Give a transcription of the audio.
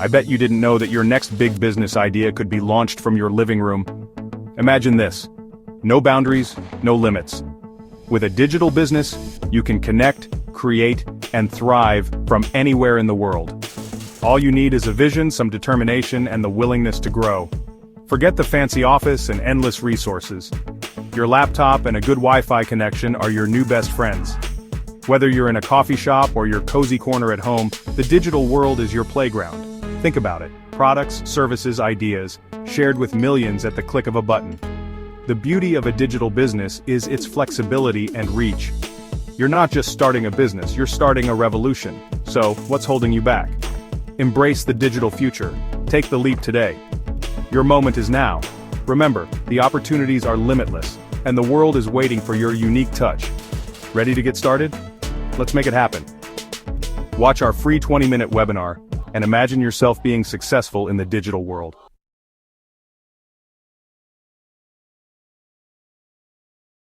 I bet you didn't know that your next big business idea could be launched from your living room. Imagine this. No boundaries, no limits. With a digital business, you can connect, create, and thrive from anywhere in the world. All you need is a vision, some determination, and the willingness to grow. Forget the fancy office and endless resources. Your laptop and a good Wi-Fi connection are your new best friends. Whether you're in a coffee shop or your cozy corner at home, the digital world is your playground. Think about it. Products, services, ideas, shared with millions at the click of a button. The beauty of a digital business is its flexibility and reach. You're not just starting a business, you're starting a revolution. So, what's holding you back? Embrace the digital future. Take the leap today. Your moment is now. Remember, the opportunities are limitless, and the world is waiting for your unique touch. Ready to get started? Let's make it happen. Watch our free 20-minute webinar and imagine yourself being successful in the digital world.